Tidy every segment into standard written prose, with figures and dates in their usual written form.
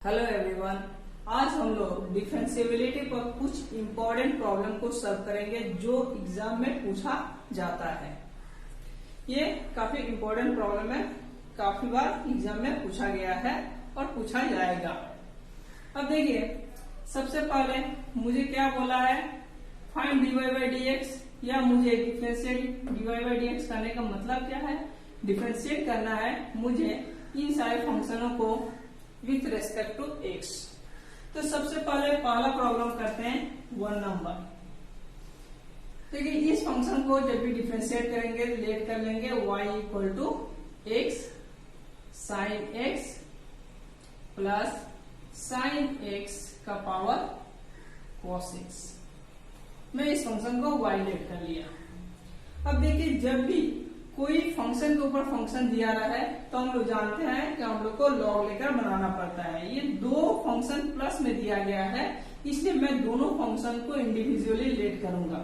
Hello everyone, आज हम लोग डिफरेंशिएबिलिटी पर कुछ इम्पोर्टेंट प्रॉब्लम को सॉल्व करेंगे जो एग्जाम में पूछा जाता है। ये काफी इम्पोर्टेंट प्रॉब्लम है, काफी बार एग्जाम में पूछा गया है और पूछा जाएगा। अब देखिए, सबसे पहले मुझे क्या बोला है, फाइंड dy बाई dx, या मुझे डिफरेंशिएट dy बाई dx करने का मतलब क्या है, डिफरेंशिएट करना है मुझे इन सारे फंक्शनों को विथ रेस्पेक्ट टू x। तो सबसे पहले पहला प्रॉब्लम करते हैं 1 नंबर। देखिए, इस फंक्शन को जब भी डिफरेंशिएट करेंगे लेट कर लेंगे y equal to x sine x plus sine x का पावर cos x। मैं इस फंक्शन को y लेट कर लिया। अब देखिए, जब भी कोई फंक्शन के ऊपर फंक्शन दिया रहा है तो हम लोग जानते हैं कि हम लोग को लॉग लेकर बनाना पड़ता है। ये दो फंक्शन प्लस में दिया गया है, इसलिए मैं दोनों फंक्शन को इंडिविजुअली लेट करूंगा।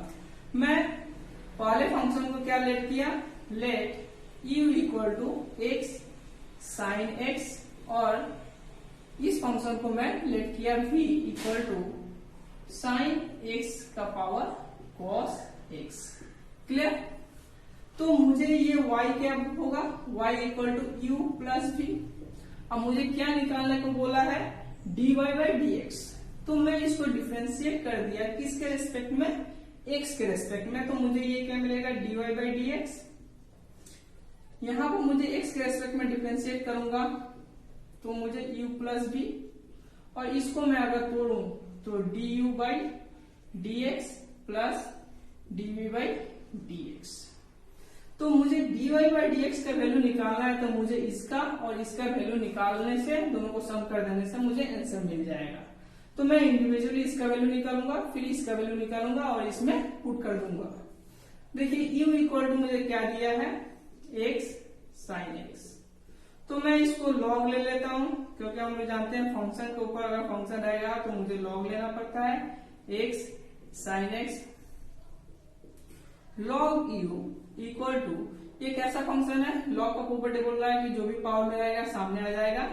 मैं पहले फंक्शन को क्या लेट किया, let u equal to x sine x, और इस फंक्शन को मैं लेट किया v equal to sine x का पावर cos x। क्लियर? तो मुझे ये y क्या होगा, y equal to u plus v। अब मुझे क्या निकालने को बोला है, dy बाई dx। तो मैं इसको डिफरेंशिएट कर दिया, किसके रेस्पेक्ट में, x के रेस्पेक्ट में। तो मुझे ये क्या मिलेगा, dy बाई dx। यहां पर मुझे x के रेस्पेक्ट में डिफरेंशिएट करूंगा तो मुझे u प्लस v, और इसको मैं अगर तोड़ू तो du by dx plus dv by dx। तो मुझे dy बाई dx का वैल्यू निकालना है, तो मुझे इसका और इसका वैल्यू निकालने से, दोनों को सम कर देने से मुझे आंसर मिल जाएगा। तो मैं इंडिविजुअली इसका वैल्यू निकालूंगा, फिर इसका वैल्यू निकालूंगा और इसमें पुट कर दूंगा। देखिए, u इक्वल टू मुझे क्या दिया है, x साइन x। तो मैं इसको लॉग ले लेता हूं, क्योंकि हम लोग जानते हैं फंक्शन के ऊपर अगर फंक्शन रहेगा तो मुझे लॉग लेना पड़ता है। x sine x log u equal to, ये कैसा फंक्शन है, लॉग का प्रॉपर्टी बोल रहा है कि जो भी पावर में रहेगा सामने आ जाएगा,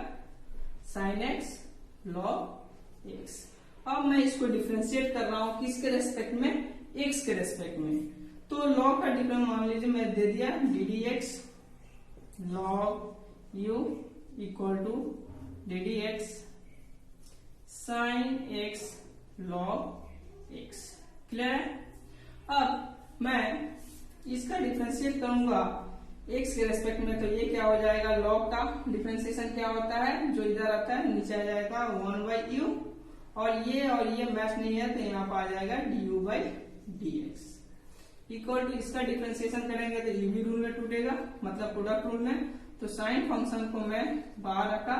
साइन x लॉग x। अब मैं इसको डिफरेंशिएट कर रहा हूं किसके रेस्पेक्ट में, x के रेस्पेक्ट में। तो लॉग का डिफरेंस मान लीजिए मैं दे दिया ddx log u equal to ddx sine x log x। Clear है? अब मैं इसका डिफरेंशिएट करूंगा x के रेस्पेक्ट में, तो ये क्या हो जाएगा, लॉग का डिफरेंशिएशन क्या होता है, जो इधर आता है नीचे आ जाएगा 1 बाई u, और ये मैच नहीं है तो यहाँ पर आ जाएगा du by dx equal to, इसका डिफरेंशिएशन करेंगे तो ये भी रूल में टूटेगा, मतलब प्रोडक्ट रूल में। तो साइन फंक्शन को मैं बाहर रखा,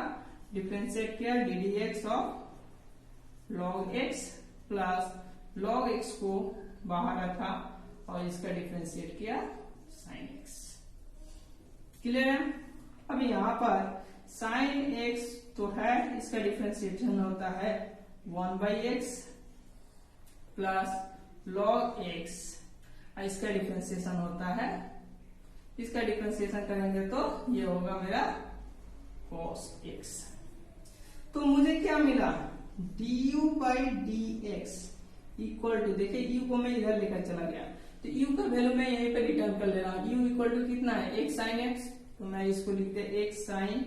डिफरेंशिएट किया ddx of log x plus log x को बाहर रखा और इसका डिफरेंशिएट किया साइन x। क्लियर है? अब यहाँ पर साइन x तो है, इसका डिफरेंशिएशन होता है 1 by x plus log x, इसका डिफरेंशिएशन होता है, इसका डिफरेंशिएशन करेंगे तो ये होगा मेरा cos x। तो मुझे क्या मिला, du by dx equal to, देखिए u को मैं इधर लेकर चला गया तो u का वैल्यू मैं यहीं पे रिटर्न कर ले रहा हूं। u इक्वल टू कितना है, x साइन x, तो मैं इसको लिखते x साइन,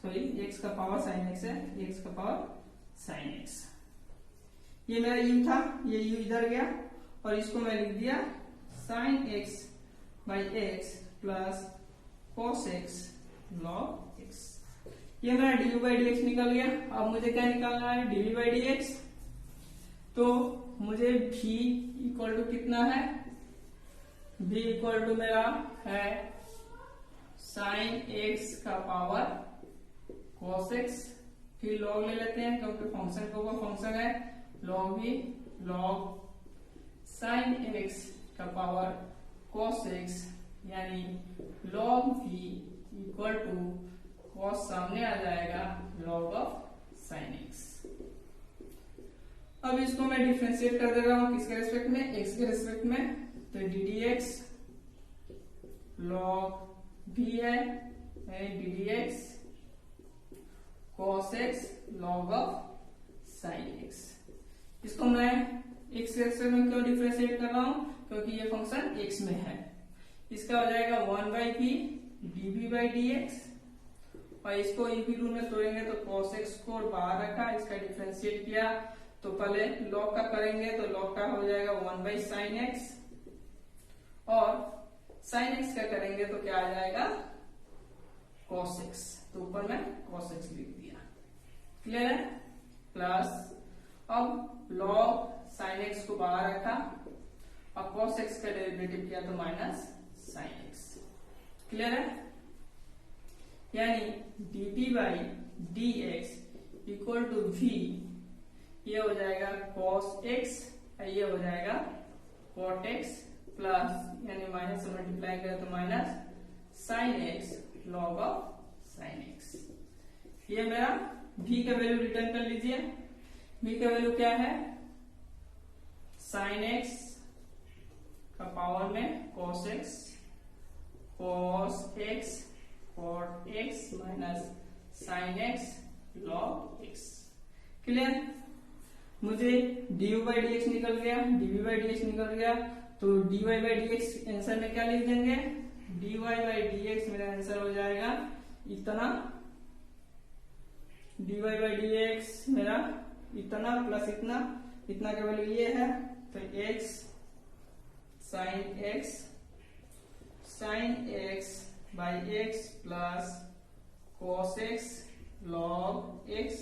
सॉरी x का पावर साइन x है, x का पावर साइन x। ये मेरा u था, ये u इधर गया और इसको मैं लिख दिया sine x by x plus cos x log x। ये मेरा du बाई dx निकल गया। अब मुझे क्या निकालना है, dv बाई dx। तो मुझे v इक्वल टू कितना है, v इक्वल टू मेरा है साइन x का पावर cos x, फिर log ले लेते हैं क्योंकि फंक्शन के ऊपर फंक्शन है, log v log sine x का पावर cos x, यानी log v equal to cos सामने आ जाएगा log ऑफ साइन x। अब इसको मैं डिफरेंशिएट कर दे रहा हूं किसके रेस्पेक्ट में, x के रेस्पेक्ट में। तो ddx log v है ddx cos x log of sin x। इसको मैं x में क्यों डिफरेंशिएट कर रहा हूं, क्योंकि ये फंक्शन x में है। इसका हो जाएगा 1/v dv by dx, और इसको इनपी रूल में तोड़ेंगे तो cos x को बाहर रखा, इसका डिफरेंशिएट किया तो पहले log का करेंगे तो log का हो जाएगा 1/sin x, और sin x का करेंगे तो क्या आ जाएगा cos x, तो ऊपर में cos x लिख दिया। क्लियर है? प्लस अब log sin x को बाहर रखा और cos x का डेरिवेटिव किया तो माइनस sin x। क्लियर है? यानी dt by dx equal to v, ये हो जाएगा cos x, ये हो जाएगा cot x, प्लस यानी माइनस से मल्टीप्लाई करें तो minus sin x log of sin x। ये मेरा v का वैल्यू रिटर्न कर लीजिए। v का वैल्यू क्या है, sin x का पावर में cos x cot x minus sin x log x। Clear? मुझे du by dx निकल गया, dv by dx निकल गया, तो dy by dx आंसर में क्या लिख देंगे, dy by dx मेरा आंसर हो जाएगा इतना, dy by dx मेरा इतना प्लस इतना, इतना का वैल्यू ये है तो x sin x by x plus cos x log x,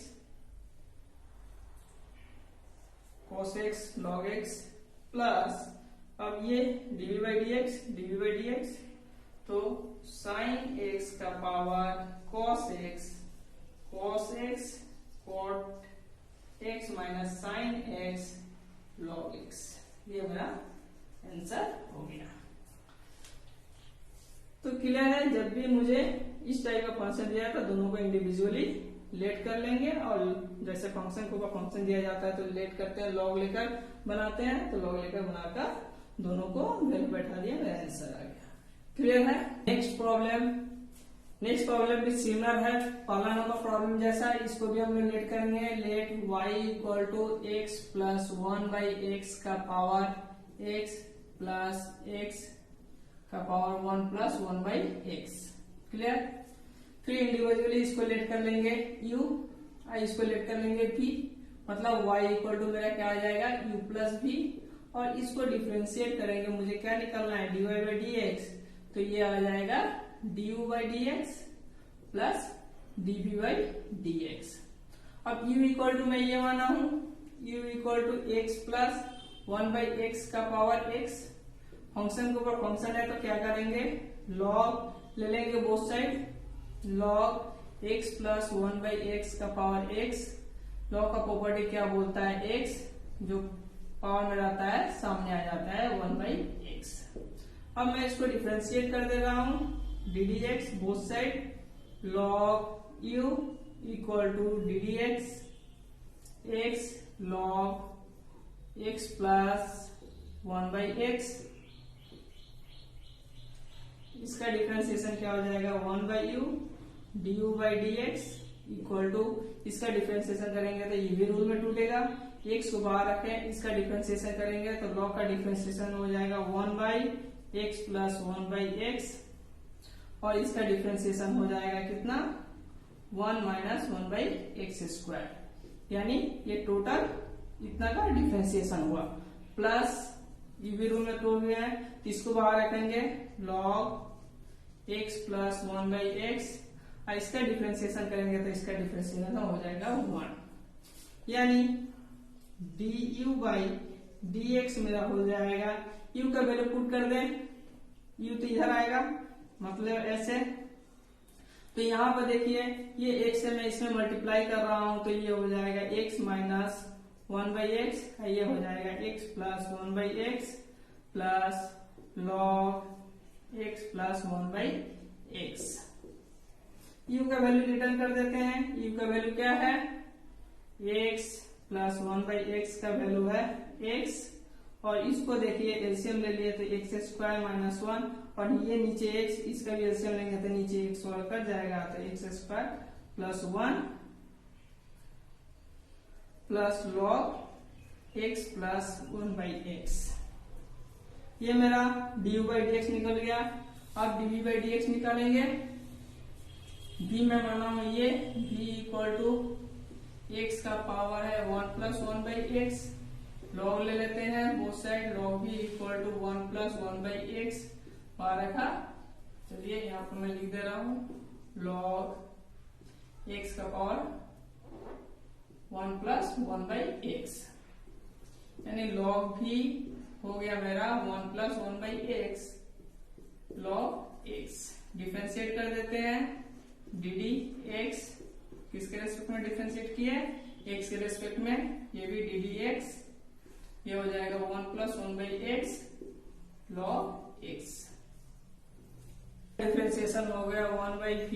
cos x log x, plus अब ये dv by dx तो sin x का power cos x cot x minus sin x log x, ये मेरा answer हो गया। तो clear है, जब भी मुझे इस टाइप का फंक्शन दिया था दोनों को इंडिविजुअली लेट कर लेंगे, और जैसे फंक्शन को फंक्शन दिया जाता है तो लेट करते हैं, लॉग लेकर बनाते हैं, तो लॉग लेकर बनाकर दोनों को वैल्यू बैठा दिया, मेरा आंसर आ गया। क्लियर है? नेक्स्ट प्रॉब्लम भी सिमिलर है, पहला नंबर प्रॉब्लम जैसा, इसको भी हम लोग लेट करेंगे। Let y equal to x plus 1/x का पावर x प्लस x का पावर 1 प्लस 1/x। क्लियर? फिर इंडिविजुअली इसको लेट कर लेंगे u, इसको लेट कर लेंगे v, मतलब y इक्वल टू मेरा क्या आ जाएगा u प्लस v, और इसको डिफरेंशिएट करेंगे, मुझे क्या निकलना है dy by dx, तो ये आ जाएगा du by dx plus dv by dx। अब u इक्वल टू मैं ये माना हूं, u equal to x plus 1/x का पावर x, फंक्शन के ऊपर फंक्शन है तो क्या करेंगे log ले लेंगे both side, log x plus 1/x का पावर x, log का प्रॉपर्टी क्या बोलता है x जो पावर में रहता है सामने आ जाता है 1/x। अब मैं इसको डिफरेंशिएट कर दे रहा हूं ddx both side, log u equal to ddx x log x plus 1/x, इसका डिफरेंशिएशन क्या हो जाएगा 1/u du by dx equal to, इसका डिफरेंशिएशन करेंगे तो ये भी रूल में टूटेगा, x को बाहर रखें, इसका डिफरेंशिएशन करेंगे तो log का डिफरेंशिएशन हो जाएगा 1/x प्लस 1/x, और इसका डिफरेंशिएशन हो जाएगा कितना 1 माइनस 1/x स्क्वायर, यानी ये टोटल इतना का डिफरेंशिएशन हुआ, प्लस ये भी रूल में टूट गया है तो इसको बाहर रखेंगे log x प्लस 1/x, इसका डिफरेंशिएशन करेंगे तो इसका डिफरेंशिएशन हो जाएगा 1, यानी du by dx मेरा हो जाएगा, u का वैल्यू पुट कर दें, u तो इधर आएगा मतलब ऐसे, तो यहाँ पर देखिए ये x से मैं इसमें मल्टीप्लाई कर रहा हूं तो ये हो जाएगा x माइनस 1/x, ये हो जाएगा x plus 1/x plus log x plus 1/x। u का वैल्यू रिटर्न कर देते हैं, u का वैल्यू क्या है x प्लस 1/x का वैल्यू है x, और इसको देखिए एलसीएम ले लिए तो x स्क्वायर माइनस 1, और ये नीचे x, इसका भी एलसीएम लेंगे तो नीचे x और कट जाएगा तो x square plus 1 plus log x plus 1/x। ये मेरा du बाई डी एक्स निकल गया। अब dv बाई डी एक्स निकालेंगे। v में माना हूं ये v इक्वल टू x का पावर है 1 प्लस 1/x। लॉग ले लेते हैं both side, log v equal to 1 plus 1/x बार रखा। चलिए यहाँ पर मैं लिख दे रहा हूं लॉग x का पावर 1 प्लस 1/x, यानी लॉग v हो गया मेरा 1 plus 1/x log x। Differentiate कर देते हैं dd x, किसके रेस्पेक्ट में डिफरेंशिएट किया है, x के रेस्पेक्ट में, ये भी dd x, ये हो जाएगा 1 plus 1/x log x। Differentiation हो गया 1/v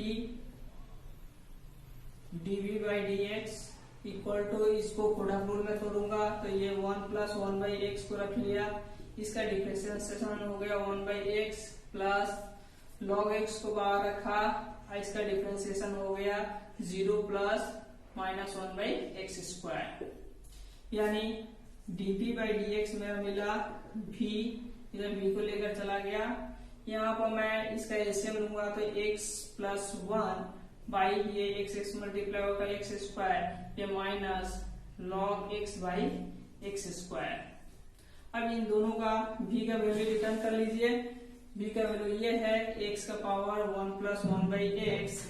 dv by dx equal to, इसको प्रोडक्ट रूल में तोड़ूंगा तो ये 1 प्लस 1/x को रख लिया, इसका डिफरेंशिएशन हो गया 1/x प्लस log x को बाहर रखा, इसका डिफरेंशिएशन हो गया 0 प्लस माइनस 1/x स्क्वायर, यानी dv बाई dx में मिला v, इधर v को लेकर चला गया। यहाँ पर मैं इसका एलसीएम लूंगा तो x प्लस 1 बाई ये x मल्टीप्लाई होगा x स्क्वायर, ये minus log x by x square. अब इन दोनों का v का वैल्यू रिटर्न कर लीजिए। v का वैल्यू ये है x का पावर 1 प्लस 1/x,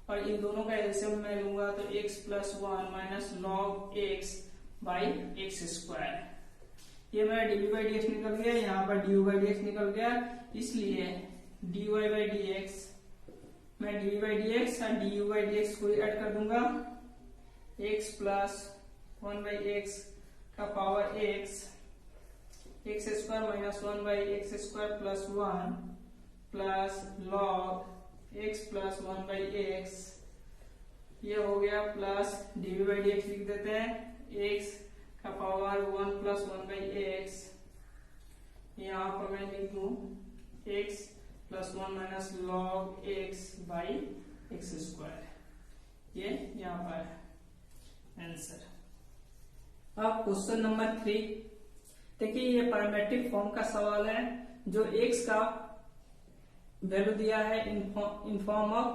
और इन दोनों का एलसीएम मैं लूंगा तो x plus 1 minus log x by x square. ये मेरा dv बाई dx निकल गया, यहाँ पर du बाई dx निकल गया, इसलिए dy बाई dx, मैं dv बाई dx और du बाई dx को ऐड कर दूंगा। x प्लस 1/x का power x square minus 1/x square plus 1 plus log x plus 1/x, ये हो गया प्लस dv बाई dx लिख देते हैं, x का पावर 1 प्लस 1/x, यहाँ पर मैं लिख दूं x plus 1 minus log x by x square, ये यहाँ पर आंसर। अब क्वेश्चन नंबर 3, देखिए ये पैरामेट्रिक फॉर्म का सवाल है, जो x का वैल्यू दिया है in form of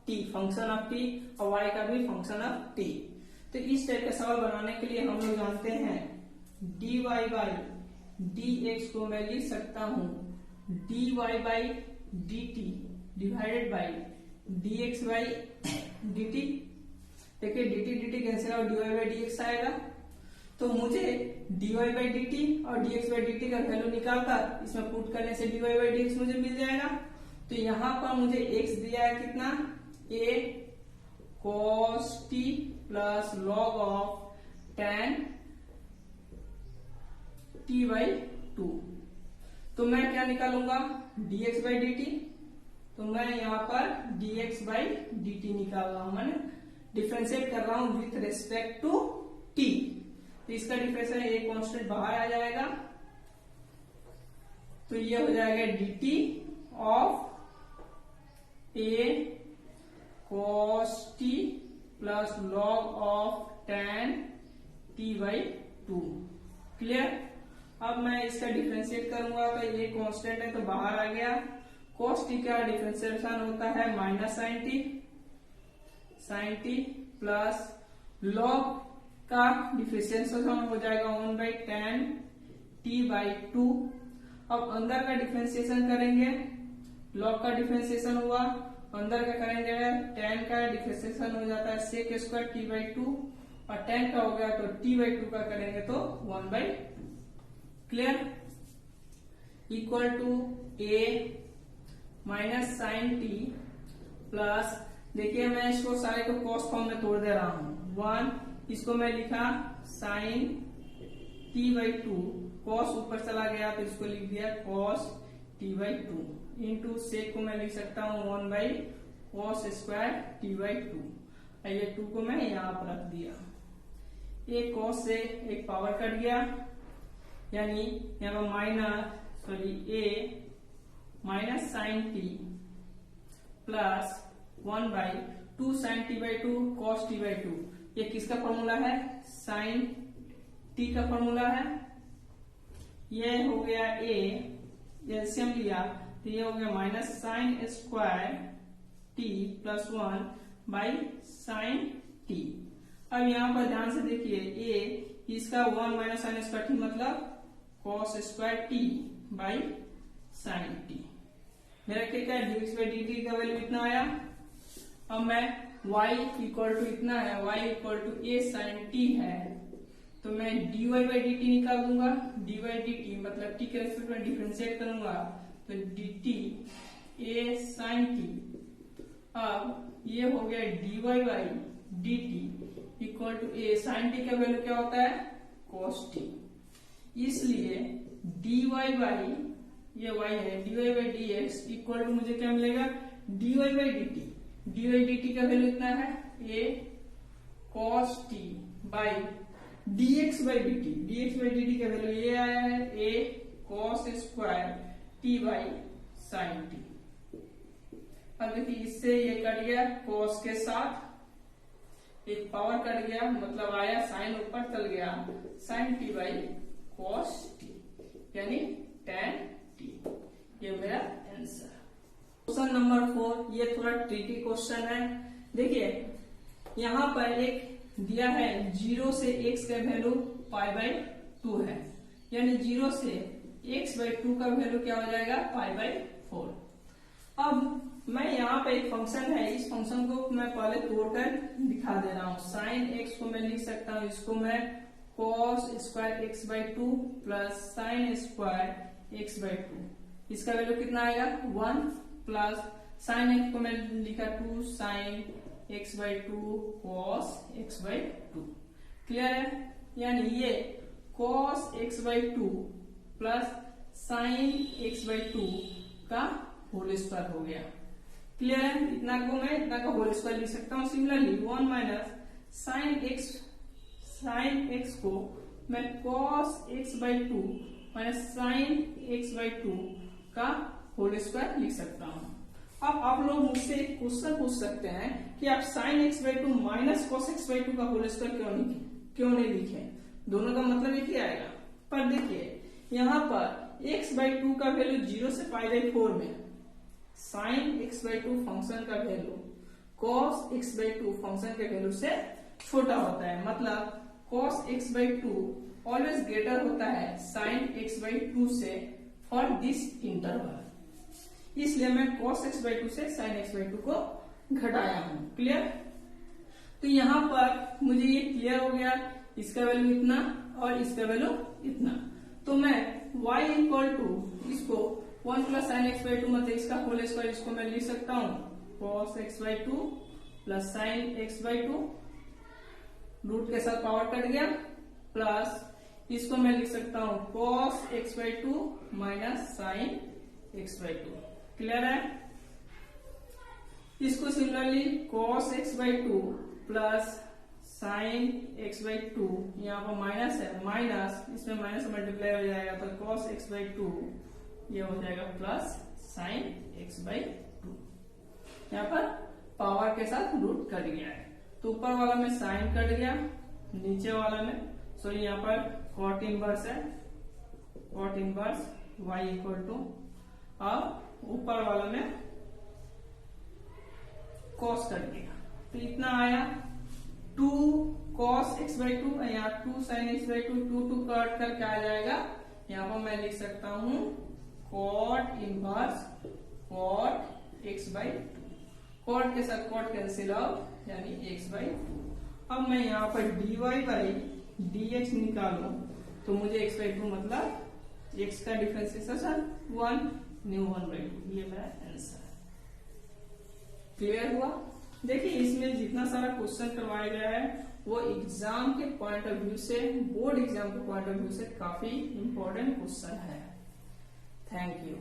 t, function of t, और y का भी फंक्शन ऑफ t। तो इस टाइप का सवाल बनाने के लिए हम लोग जानते हैं dy बाई dx को मैं लिख सकता हूं dy by dt divided by dx by dt। देखिए dt कैंसिल और dy बाई dx आएगा, तो मुझे dy बाई dt और dx बाई dt का वैल्यू निकालकर इसमें पुट करने से dy बाई dx मुझे मिल जाएगा। तो यहाँ पर मुझे x दिया है कितना, a cos t plus log of tan t by 2। तो मैं क्या निकालूंगा, dx बाई dt, तो मैं यहाँ पर dx बाई dt निकाल रहा हूं, मैंने डिफरेंशिएट कर रहा हूं विथ रेस्पेक्ट टू t। तो इसका डिफरेंशिएशन एक कांस्टेंट बाहर आ जाएगा, तो ये हो जाएगा dt of a cos t plus log of tan t by 2। Clear. अब मैं इसका डिफरेंशिएट करूंगा तो ये कांस्टेंट है तो बाहर आ गया, cos t का डिफरेंशिएशन होता है minus sin t plus log का डिफरेंशिएशन हो जाएगा 1/tan t बाई 2। अब अंदर का डिफरेंशिएशन करेंगे, log का डिफरेंशिएशन हुआ, अंदर का करेंगे tan का डिफरेंशिएशन हो जाता है sec स्क्वायर t बाई 2, और tan का हो गया तो t बाई 2 का करेंगे तो 1/2। Clear. Equal to a minus sine t plus, देखिए मैं इसको सारे को cos फॉर्म में तोड़ दे रहा हूं, 1, इसको मैं लिखा साइन t बाई 2, cos ऊपर चला गया तो इसको लिख दिया cos t by 2, into sec को मैं लिख सकता हूं 1/cos स्क्वायर t बाई 2, ये 2 को मैं यहाँ पर रख दिया। एक cos से एक पावर कट गया, यानी यहाँ पर a minus sine t plus 1/2 sine t by 2 cos t by 2, ये किसका फॉर्मूला है, साइन टी का फॉर्मूला है। ये हो गया ए, एलसीएम लिया तो ये हो गया minus sine square T plus 1 by sine T. अब यहाँ पर ध्यान से देखिए, ए इसका 1 माइनस साइन स्क्वायर टी मतलब cos square T by sine T. मेरा क्या है, dx बाई dt का वैल्यू इतना आया। अब मैं y इक्वल टू इतना है, y equal to a sine t है, तो मैं dy बाई dt निकाल दूंगा। dy dt मतलब t के रेस्पेक्ट में डिफरेंशिएट करूंगा तो dt a साइन t। अब ये हो गया dy by dt equal to a sine t का वैल्यू क्या होता है, cos t। इसलिए dy बाई ये y है, dy by dx equal to मुझे क्या मिलेगा, dy by dt। dy dt का वैल्यू इतना है a cos t by dx by dt। dx by dt का वैल्यू ये आया है a cos square t by sine t। अब देखिए इससे ये कट गया, cos के साथ एक पावर कट गया, मतलब आया साइन ऊपर चल गया, sine t by cos t यानी tan t। ये मेरा आंसर। क्वेश्चन नंबर 4, ये थोड़ा ट्रिकी क्वेश्चन है। देखिए यहाँ पर एक दिया है 0 से x का वैल्यू पाई बाई 2 है, यानी 0 से x बाई 2 का वैल्यू क्या हो जाएगा, पाई बाई 4। अब मैं यहाँ पे एक फंक्शन है, इस फंक्शन को मैं पहले तोड़कर दिखा दे रहा हूँ। साइन x को मैं लिख सकता हूँ, इसको मैं cos square x by 2 plus sine square x by 2, इसका वैल्यू कितना आएगा 1 प्लस साइन x को मैं लिखा 2 sine x by 2 cos x by 2। Clear है, यानी ये cos x by 2 plus sine x by 2 का होल स्क्वायर हो गया। क्लियर है, इतना को मैं इतना का होल स्क्वायर लिख सकता हूँ। सिमिलरली 1 माइनस साइन x को मैं cos x by 2 minus sine x by 2 का होल स्क्वायर लिख सकता हूँ। अब आप लोग मुझसे एक क्वेश्चन पूछ सकते हैं कि आप sine x by 2 minus cos x by 2 का होल स्क्वायर क्यों नहीं लिखे, दोनों का मतलब एक ही आएगा। पर देखिए यहाँ पर x बाई 2 का वैल्यू 0 से पाई बाई 4 में, साइन x बाई 2 फंक्शन का value cos x by 2 function के वैल्यू से छोटा होता है, मतलब cos x by 2 always greater होता है साइन x बाई 2 से फॉर दिस इंटरवल। इसलिए मैं cos x बाई 2 से sin x बाई 2 को घटाया हूं। क्लियर, तो यहाँ पर मुझे ये क्लियर हो गया, इसका वैल्यू इतना और इसका वैल्यू इतना। तो मैं y इक्वल टू इसको 1 प्लस साइन एक्स बाई 2 मतलब इसका होल स्क्वायर, इसको मैं लिख सकता हूँ cos x by 2 plus sine x by 2, root के साथ पावर कट गया, प्लस इसको मैं लिख सकता हूँ cos x by 2 minus sine x by 2। Clear है, इसको similarly cos x by 2 plus sine x by 2, यहाँ पर माइनस है, माइनस इसमें माइनस मल्टीप्लाई हो जाएगा तो cos x बाई 2 ये हो जाएगा प्लस साइन x बाई 2। यहाँ पर पावर के साथ रूट कट गया है, तो ऊपर वाला में साइन कट गया, नीचे वाला में सॉरी यहाँ पर कॉट इनवर्स है, cot inverse y equal to, अब ऊपर वाला में cos कट गया, तो इतना आया 2 cos x बाई 2, यहाँ 2 sin x बाई 2, 2 कट करके आ जाएगा, यहाँ पर मैं लिख सकता हूँ cot inverse cot x by 2, cot के साथ cot कैंसिल आउट यानी x बाई 2। अब मैं यहाँ पर dy बाई dx निकालू तो मुझे x बाई 2 मतलब x का डिफरेंशिएशन 1 न्यू 1 बाई 2, ये मेरा आंसर है। क्लियर हुआ। देखिए इसमें जितना सारा क्वेश्चन करवाया गया है वो एग्जाम के पॉइंट ऑफ व्यू से, बोर्ड एग्जाम के पॉइंट ऑफ व्यू से काफी इंपॉर्टेंट क्वेश्चन है। Thank you.